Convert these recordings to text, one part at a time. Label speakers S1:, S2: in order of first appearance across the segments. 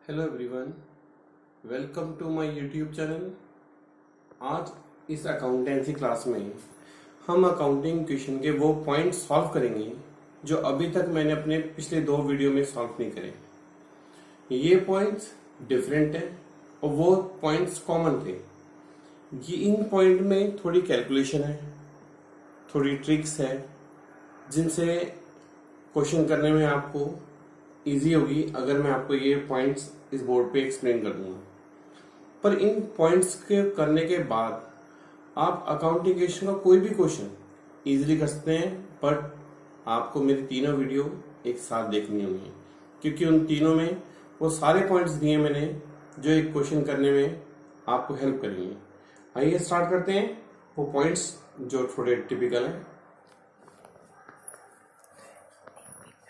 S1: Hello everyone, welcome to my YouTube channel. आज इस accountancy class में हम अकाउंटिंग क्वेश्चन के वो पॉइंट सॉल्व करेंगे जो अभी तक मैंने अपने पिछले 2 वीडियो में सॉल्व नहीं करे। ये पॉइंट्स डिफरेंट हैं और वो पॉइंट्स कॉमन थे। ये इन पॉइंट में थोड़ी कैलकुलेशन है, थोड़ी ट्रिक्स है जिनसे क्वेश्चन करने में आपको इजी होगी अगर मैं आपको ये पॉइंट्स इस बोर्ड पे एक्सप्लेन कर दूंगा। पर इन पॉइंट्स के करने के बाद आप अकाउंटिंग क्वेश्चन का कोई भी क्वेश्चन इजीली कर सकते हैं, बट आपको मेरी तीनों वीडियो एक साथ देखनी होंगी क्योंकि उन तीनों में वो सारे पॉइंट्स दिए मैंने जो एक क्वेश्चन करने में आपको हेल्प करेंगे। आइए स्टार्ट करते हैं वो पॉइंट्स जो थोड़े टिपिकल हैं।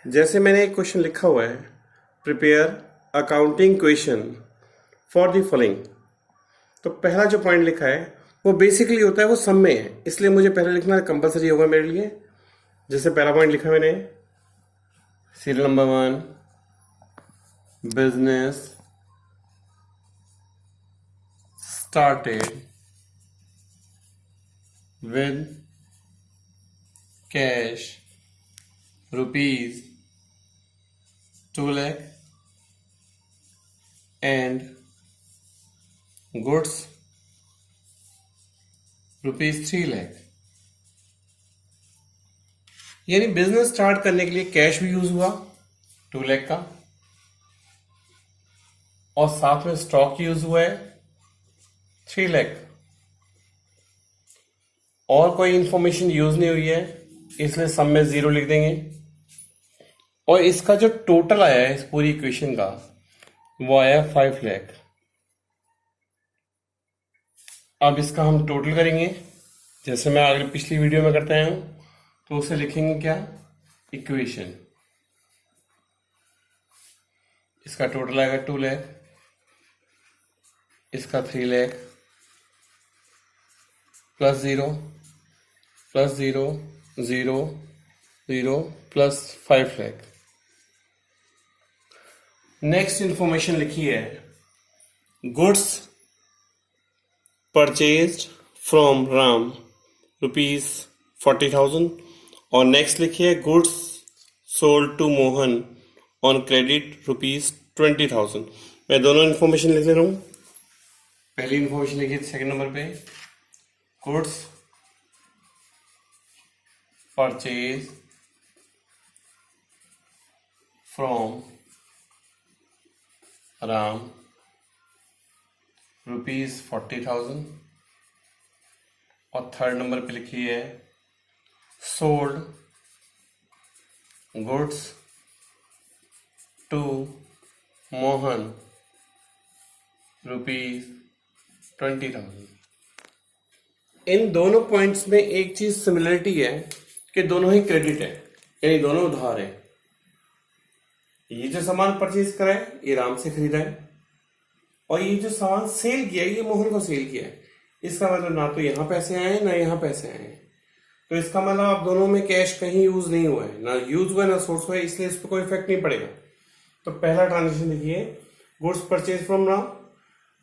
S1: जैसे मैंने एक क्वेश्चन लिखा हुआ है, prepare accounting question for the following. तो पहला जो पॉइंट लिखा है वो बेसिकली होता है वो सम में है, इसलिए मुझे पहले लिखना कंपलसरी होगा मेरे लिए। जैसे पहला पॉइंट लिखा मैंने, serial number 1, business started with cash rupees 2 lakh and goods rupees 3 lakh। यानी बिजनेस स्टार्ट करने के लिए कैश भी यूज हुआ 2 lakh का और साथ में स्टॉक यूज हुआ है 3 lakh। और कोई इंफॉर्मेशन यूज नहीं हुई है इसलिए सम में 0 लिख देंगे। और इसका जो टोटल आया है इस पूरी इक्वेशन का वो आया 5 lakh। अब इसका हम टोटल करेंगे जैसे मैं आगे पिछली वीडियो में करते आया हूं, तो उसे लिखेंगे क्या, इक्वेशन। इसका टोटल आएगा 2 lakh, इसका 3 lakh plus 0 plus 0 0 0 plus 5 lakh। Next information लिखी है, goods purchased from Ram rupees 40,000। और नेक्स्ट लिखी है, goods sold to Mohan on credit rupees 20,000। मैं दोनों इंफॉर्मेशन लिख ले रहा हूं। पहली इंफॉर्मेशन लिखी है सेकंड नंबर पे, goods purchase from Ram rupees 40,000। और थर्ड नंबर पे लिखी है, sold goods to Mohan rupees 20,000। इन दोनों पॉइंट्स में एक चीज सिमिलरिटी है कि दोनों ही क्रेडिट है, यानी दोनों उधार है। ये जो सामान परचेज करा है ये राम से खरीदा है और ये जो सामान सेल किया है ये मोहन को सेल किया है। इसका मतलब ना तो यहां पैसे आए हैं ना यहां पैसे आए हैं, तो इसका मतलब आप दोनों में कैश कहीं यूज नहीं हुआ है, ना यूज हुआ है ना सोर्स हुआ है, इसलिए इस पर कोई इफेक्ट नहीं पड़ेगा। तो पहला ट्रांजेक्शन देखिए, goods purchase from Ram,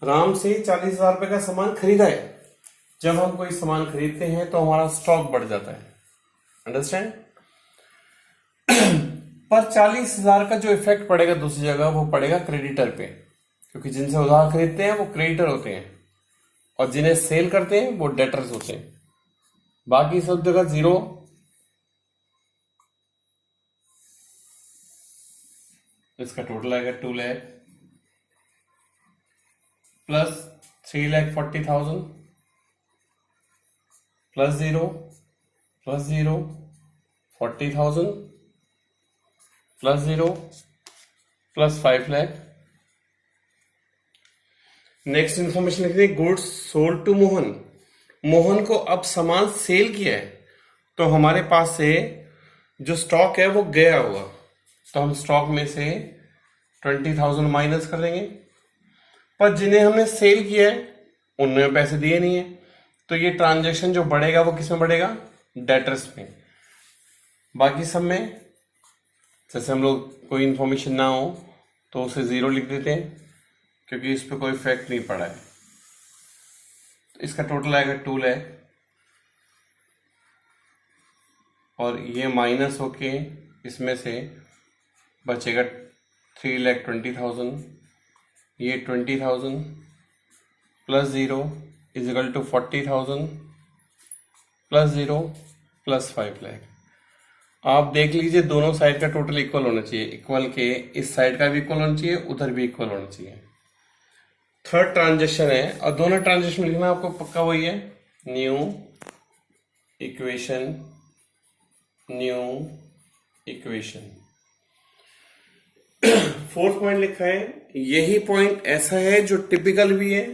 S1: Ram से 40,000 रुपए का सामान खरीदा है। जब हम कोई सामान खरीदते हैं तो हमारा स्टॉक बढ़ जाता है, अंडरस्टैंड। पर 40,000 का जो इफेक्ट पड़ेगा दूसरी जगह वो पड़ेगा क्रेडिटर पे, क्योंकि जिनसे उधार खरीदते हैं वो क्रेडिटर होते हैं और जिन्हें सेल करते हैं वो डेटर्स होते हैं। बाकी सब जगह 0। इसका टोटल आएगा 2 lakh plus 3,40,000 plus 0 plus 0 40,000 plus 0 plus 5 lakh। Next information लिख दें, goods sold to Mohan. Mohan को अब सामान सेल किया है तो हमारे पास से जो स्टॉक है वो गया हुआ, तो हम स्टॉक में से 20,000 माइनस कर देंगे। पर जिन्हें हमने सेल किया है उनने पैसे दिए नहीं है, तो ये ट्रांजैक्शन जो बढ़ेगा वो किस में बढ़ेगा, डेटर्स में। बाकी सब में जैसे हम लोग कोई इंफॉर्मेशन ना हो तो उसे 0 लिख देते हैं, क्योंकि इस पर कोई इफेक्ट नहीं पड़ा है। इसका टोटल आएगा 2 लाख, और ये माइनस होके इसमें से बचेगा 3,20,000। ये 20,000 plus 0 is equal to 40,000 plus 0 plus 5 lakh. आप देख लीजिए दोनों साइड का टोटल इक्वल होना चाहिए, इक्वल के इस साइड का भी इक्वल होना चाहिए, उधर भी इक्वल होना चाहिए। थर्ड ट्रांजेक्शन है, और दोनों ट्रांजेक्शन लिखना आपको पक्का वही है, new equation, new equation. Fourth point लिखा है, यही पॉइंट ऐसा है जो टिपिकल भी है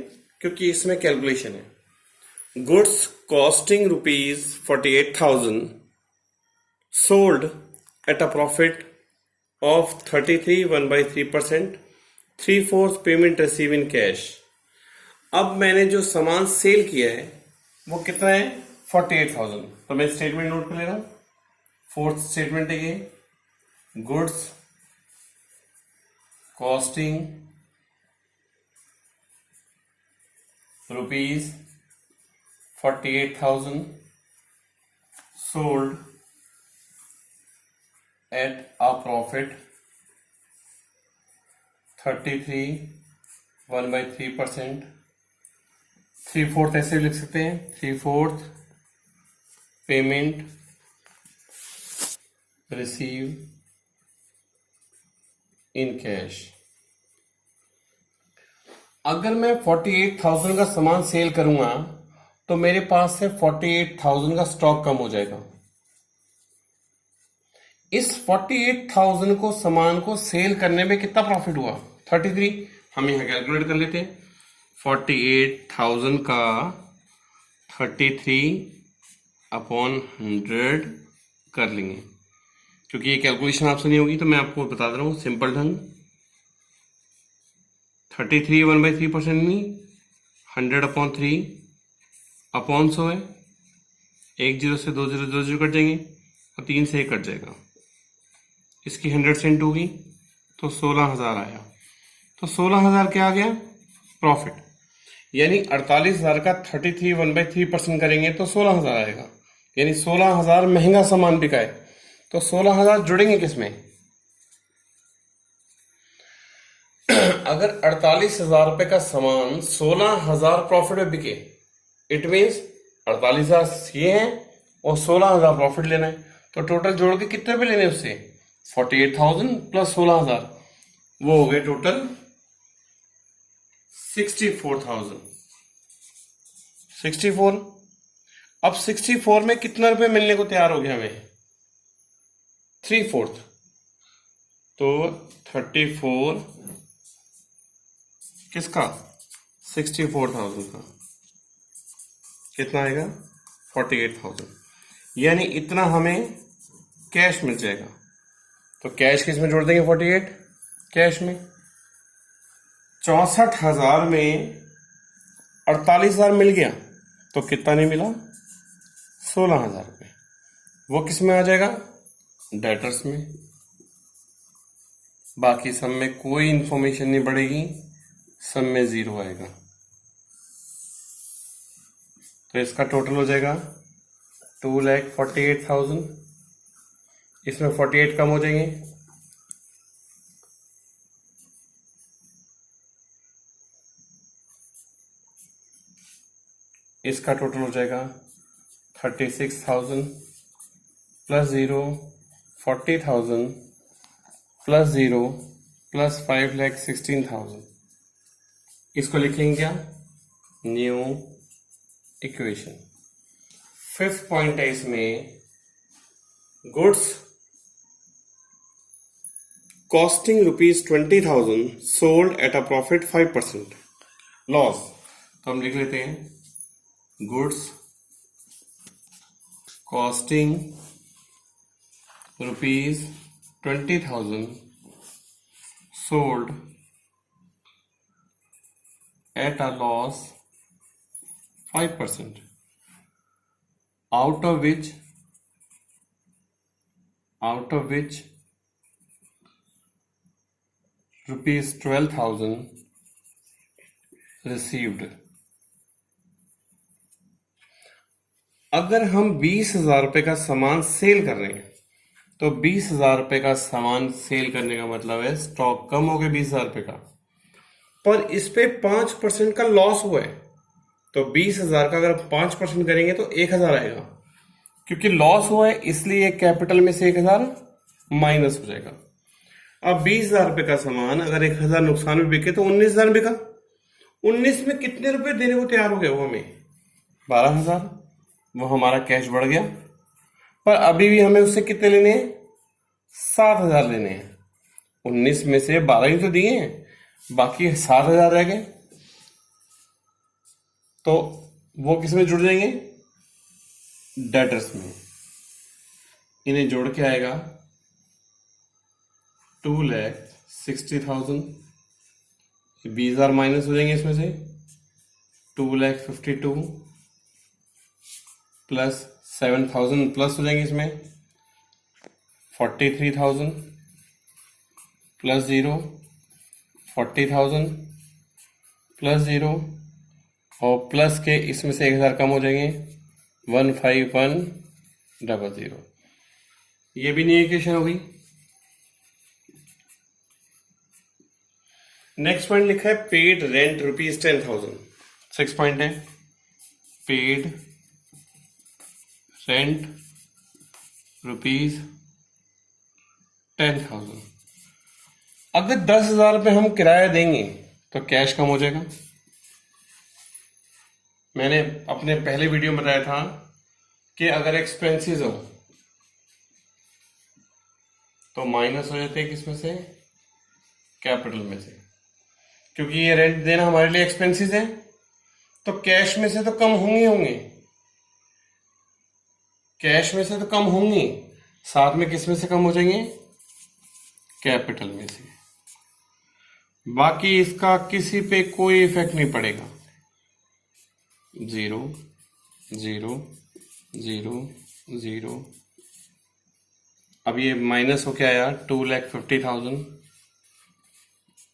S1: क्योंकि इसमें कैलकुलेशन है। Goods costing ₹48,000 sold at a profit of 33 1/3%, 3/4 payment receive in cash. अब मैंने जो सामान सेल किया है वो कितना है, 48,000। तो मैं स्टेटमेंट नोट कर ले रहा हूं। फोर्थ स्टेटमेंट है ये, goods costing ₹48,000 sold at a profit 33 1/3%, 3/4 ऐसे भी लिख सकते हैं, 3/4 पेमेंट रिसीव इन कैश। अगर मैं 48,000 का सामान सेल करूंगा तो मेरे पास से 48,000 का स्टॉक कम हो जाएगा। इस 48,000 को सामान को सेल करने में कितना प्रॉफिट हुआ, 33। हम यहां कैलकुलेट कर लेते हैं, 48,000 का 33/100 कर लेंगे, क्योंकि ये कैलकुलेशन आपसे नहीं होगी तो मैं आपको बता दे रहा हूं सिंपल ढंग। 33 1/3% नहीं, 100/3 अपॉन 100 है, 1 0 से 2 0 2 0 कट जाएंगे और 3 से 1 कट जाएगा। इसकी 100 सेंट होगी तो 16,000 आया। तो 16,000 क्या आ गया, प्रॉफिट। यानी 48,000 का 33 1/3% करेंगे तो 16,000 आएगा। यानी 16,000 महंगा सामान बिका है, तो 16,000 जुड़ेंगे किसमें। अगर 48,000 रुपए का सामान 16,000 प्रॉफिट में बिके, इट मीन्स 48,000 ये है और 16,000 प्रॉफिट लेना है। तो टोटल जोड़ के कितने पे लेने उससे, 48,000 प्लस 16,000, वो हो गए टोटल 64,000। 64। अब 64 में कितना रुपए मिलने को तैयार हो गया हमें, 3/4। तो 34 किसका, 64,000 का कितना आएगा, 48,000। यानी इतना हमें कैश मिल जाएगा। तो कैश किस में जोड़ देंगे, 48 कैश में। 64,000 में 48,000 मिल गया तो कितना नहीं मिला, 16,000 रुपये। वो किस में आ जाएगा, डेटर्स में। बाकी सब में कोई इंफॉर्मेशन नहीं बढ़ेगी, सब में 0 आएगा। तो इसका टोटल हो जाएगा 2,48,000। इसमें 48 कम हो जाएंगे, इसका टोटल हो जाएगा 36,000 प्लस 0 40,000 प्लस 0 प्लस 5,16,000। इसको लिखेंगे क्या, न्यू इक्वेशन। फिफ्थ पॉइंट है इसमें, goods costing ₹20,000 sold at a profit 5% loss. तो हम लिख लेते हैं, goods costing ₹20,000 sold at a loss 5%, out of which ₹12,000 received. अगर हम 20,000 रुपए का सामान सेल कर रहे हैं तो 20,000 रुपए का सामान सेल करने का मतलब है स्टॉक कम हो गया 20,000 रुपए का, पर इस पे 5% का लॉस हुआ है। तो 20,000 का अगर 5% करेंगे तो 1,000 आएगा, क्योंकि लॉस हुआ है इसलिए कैपिटल में से 1,000 माइनस हो जाएगा। अब 20,000 रुपए का सामान अगर 1,000 नुकसान में बिके तो 19,000 बिका। 19 में कितने रुपए देने को तैयार हो गया वो हमें? 12,000। वो हमारा कैश बढ़ गया, पर अभी भी हमें उससे कितने लेने हैं? 7,000 लेने हैं। 19 में से 12 ही तो दिए हैं, बाकी 7,000 रह गए। तो वो किस में जुड़ जाएंगे? डेटर्स में। इन्हें जोड़ के आएगा 2,60,000। 20,000 माइनस हो जाएंगे इसमें से। 2,52,000 प्लस 7,000 प्लस हो जाएंगे इसमें। 43,000 प्लस 0, 40,000 प्लस 0, और प्लस के इसमें से 1,000 कम हो जाएंगे। 151,000। ये भी नई इक्वेशन हो गई। नेक्स्ट पॉइंट लिखा है पेड रेंट ₹10,000। 6 पॉइंट है पेड रेंट ₹10,000। अगर 10,000 रुपये हम किराया देंगे तो कैश कम हो जाएगा। मैंने अपने पहले वीडियो में बताया था कि अगर एक्सपेंसेस हो तो माइनस हो जाते हैं किसमें से? कैपिटल में से, क्योंकि ये रेंट देना हमारे लिए एक्सपेंसेस है। तो कैश में से तो कम होंगे, कैश में से तो कम होंगे, साथ में किस में से कम हो जाएंगे? कैपिटल में से। बाकी इसका किसी पे कोई इफेक्ट नहीं पड़ेगा। 0 0 0 0। अब ये माइनस हो क्या आया? 2,50,000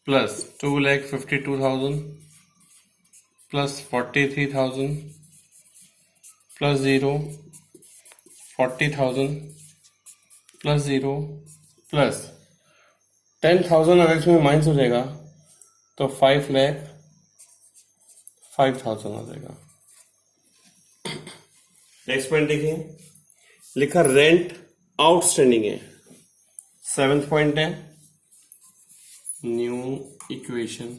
S1: plus 2,52,000 plus 43,000 plus 0, 40,000 plus 0 plus 10,000। अगर इसमें माइनस हो जाएगा तो 5,05,000 हो जाएगा। नेक्स्ट पॉइंट देखिए, लिखा रेंट आउटस्टैंडिंग है। 7th पॉइंट है न्यू इक्वेशन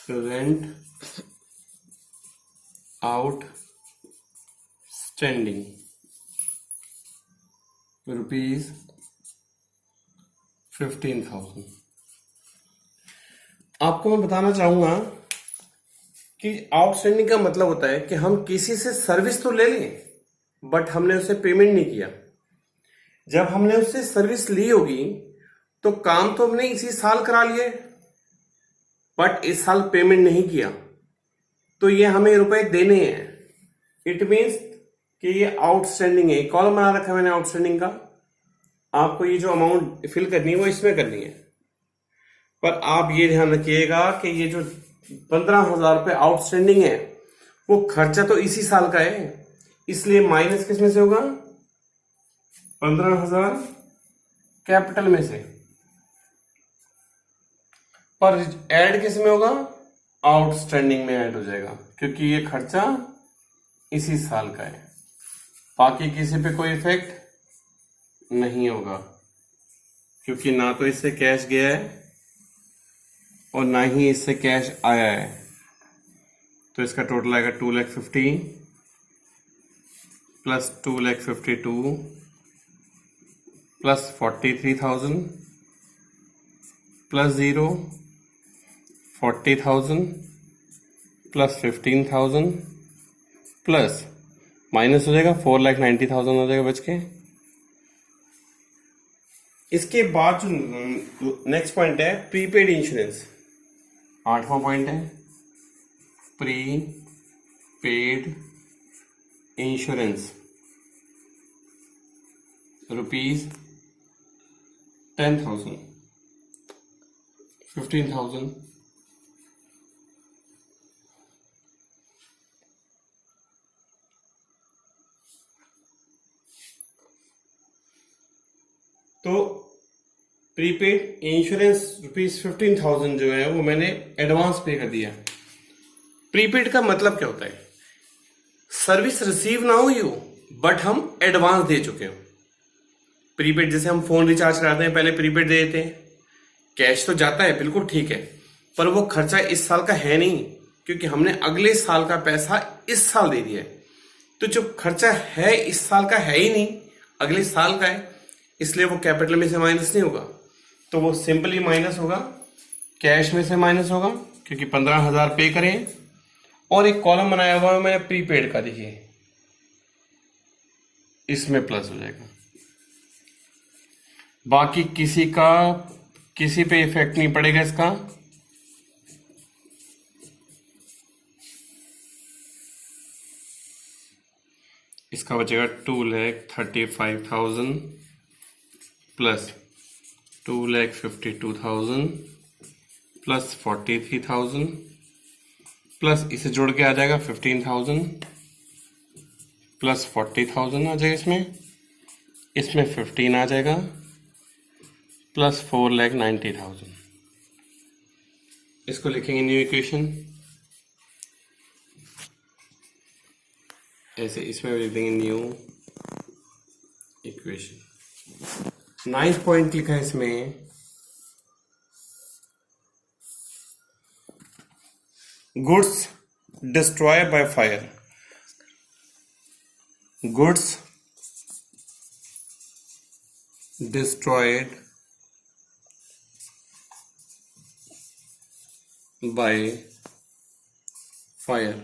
S1: रेंट आउटस्टैंडिंग ₹15,000। आपको मैं बताना चाहूंगा कि आउटस्टैंडिंग का मतलब होता है कि हम किसी से सर्विस तो ले लें बट हमने उसे पेमेंट नहीं किया। जब हमने उससे सर्विस ली होगी तो काम तो हमने इसी साल करा लिए बट इस साल पेमेंट नहीं किया, तो ये हमें रुपए देने हैं। इट मीन्स कि ये आउटस्टैंडिंग है। कॉलम बना रखा है मैंने आउटस्टैंडिंग का। आपको ये जो अमाउंट फिल करनी है वो इसमें करनी है, पर आप ये ध्यान रखिएगा कि ये जो 15,000 रुपये आउटस्टैंडिंग है वो खर्चा तो इसी साल का है, इसलिए माइनस किस में से होगा? 15,000 कैपिटल में से, पर ऐड किस में होगा? आउटस्टैंडिंग में ऐड हो जाएगा, क्योंकि ये खर्चा इसी साल का है। बाकी किसी पे कोई इफेक्ट नहीं होगा, क्योंकि ना तो इससे कैश गया है और ना ही इससे कैश आया है। तो इसका टोटल आएगा 2,50,000 plus 2,52,000 plus 43,000 plus 0, 40,000 plus 15,000 plus minus हो जाएगा 4,90,000 हो जाएगा बच के। इसके बाद जो नेक्स्ट पॉइंट है प्रीपेड इंश्योरेंस। 8वां पॉइंट है प्री पेड इंश्योरेंस ₹10,000। 15,000 तो प्रीपेड इंश्योरेंस ₹15,000 जो है वो मैंने एडवांस पे कर दिया। प्रीपेड का मतलब क्या होता है? सर्विस रिसीव ना हुई हो बट हम एडवांस दे चुके हो। प्रीपेड जैसे हम फोन रिचार्ज कराते हैं, पहले प्रीपेड दे देते हैं, कैश तो जाता है, बिल्कुल ठीक है, पर वो खर्चा इस साल का है नहीं, क्योंकि हमने अगले साल का पैसा इस साल दे दिया है। तो जो खर्चा है इस साल का है ही नहीं, अगले साल का है, इसलिए वो कैपिटल में से माइनस नहीं होगा, तो वो सिंपली माइनस होगा, कैश में से माइनस होगा, क्योंकि 15,000 पे करें। और एक कॉलम बनाया हुआ है मैंने प्रीपेड का, देखिए इसमें प्लस हो जाएगा, बाकी किसी पे इफेक्ट नहीं पड़ेगा इसका। इसका बचेगा 2,35,000 प्लस 2,52,000 प्लस 43,000 प्लस इसे जोड़ के आ जाएगा 15,000 प्लस 40,000 आ जाएगा, इसमें 15 आ जाएगा प्लस 4,90,000। इसको लिखेंगे न्यू इक्वेशन, ऐसे इसमें लिख देंगे न्यू इक्वेशन। 9th पॉइंट लिखा है इसमें, goods destroy by fire. Goods destroyed by fire।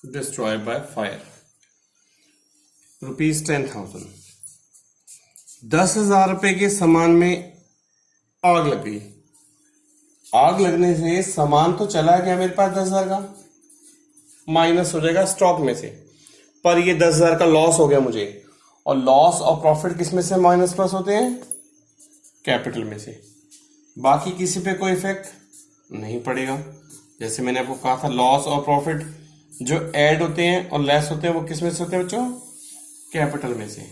S1: Destroyed by fire ₹10,000। 10,000 रुपए के सामान में आग लग गई। आग लगने से सामान तो चला गया मेरे पास 10,000 का, माइनस हो जाएगा स्टॉक में से, पर ये 10,000 का लॉस हो गया मुझे। और लॉस और प्रॉफिट किस में से माइनस प्लस होते हैं? कैपिटल में से। बाकी किसी पे कोई इफेक्ट नहीं पड़ेगा। जैसे मैंने आपको कहा था, लॉस और प्रॉफिट जो ऐड होते हैं और लेस होते हैं वो किस में से होते हैं बच्चों? कैपिटल में से।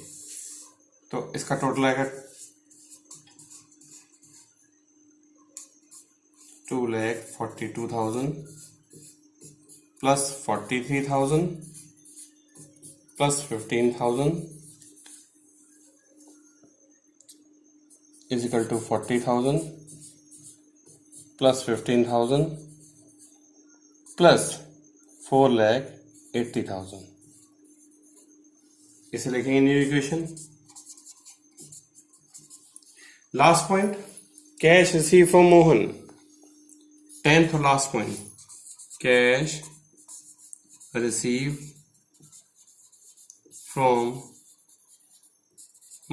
S1: तो इसका टोटल आएगा 2,42,000 plus 43,000 plus 15,000 is equal to 40,000 plus 15,000 plus 4,80,000। इसे लिखेंगे new equation. Last point, cash receive from Mohan. 10th और last point, cash receive from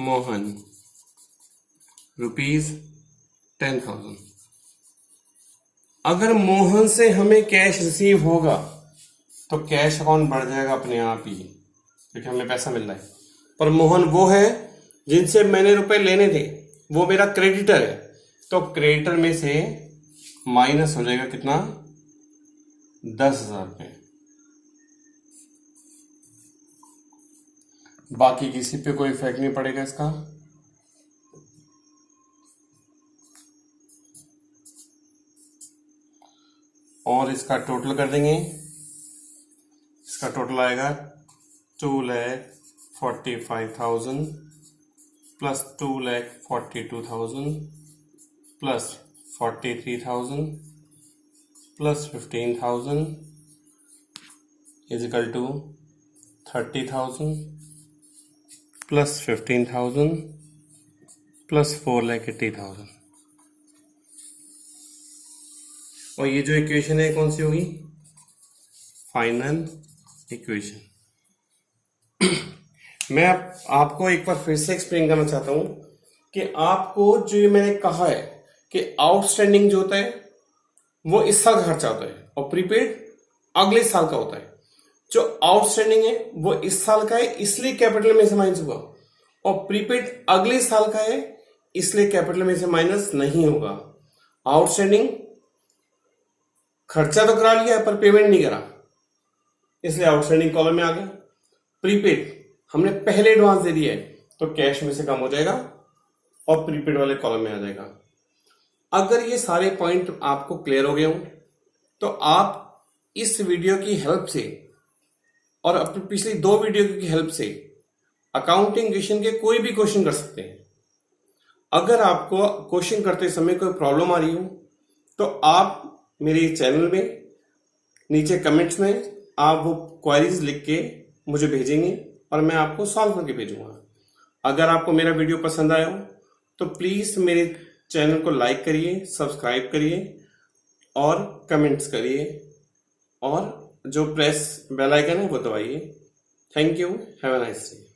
S1: Mohan ₹10,000। अगर मोहन से हमें कैश रिसीव होगा तो कैश अकाउंट बढ़ जाएगा अपने आप ही, क्योंकि हमें पैसा मिल रहा है। पर मोहन वो है जिनसे मैंने रुपए लेने थे, वो मेरा क्रेडिटर है, तो क्रेडिटर में से माइनस हो जाएगा कितना? 10,000 रुपये। बाकी किसी पे कोई इफेक्ट नहीं पड़ेगा इसका। और इसका टोटल कर देंगे, इसका टोटल आएगा 2,45,000 plus 2,42,000 plus 43,000 plus 15,000 is equal to 30,000 plus 15,000 plus 4,80,000। और ये जो इक्वेशन है कौन सी होगी? Final equation. मैं आपको एक बार फिर से एक्सप्लेन करना चाहता हूं कि आपको जो ये मैंने कहा है कि आउटस्टैंडिंग जो होता है वो इस साल का खर्चा होता है और प्रीपेड अगले साल का होता है। जो आउटस्टैंडिंग है वो इस साल का है इसलिए कैपिटल में से माइनस हुआ, और प्रीपेड अगले साल का है इसलिए कैपिटल में से माइनस नहीं होगा। आउटस्टैंडिंग खर्चा तो करा लिया है पर पेमेंट नहीं करा, इसलिए आउटस्टैंडिंग कॉलम में आ गया। प्रीपेड हमने पहले एडवांस दे दिया है तो कैश में से कम हो जाएगा और प्रीपेड वाले कॉलम में आ जाएगा। अगर ये सारे पॉइंट आपको क्लियर हो गए हों तो आप इस वीडियो की हेल्प से और अपनी पिछली 2 वीडियो की हेल्प से अकाउंटिंग क्वेश्चन के कोई भी क्वेश्चन कर सकते हैं। अगर आपको क्वेश्चन करते समय कोई प्रॉब्लम आ रही हो तो आप मेरे चैनल में नीचे कमेंट्स में आप वो क्वेरीज लिख के मुझे भेजेंगे और मैं आपको सॉल्व करके भेजूंगा। अगर आपको मेरा वीडियो पसंद आया हो तो प्लीज मेरे चैनल को लाइक करिए, सब्सक्राइब करिए और कमेंट्स करिए, और जो प्रेस बेल आइकन है वो दबाइए। Thank you, have a nice day.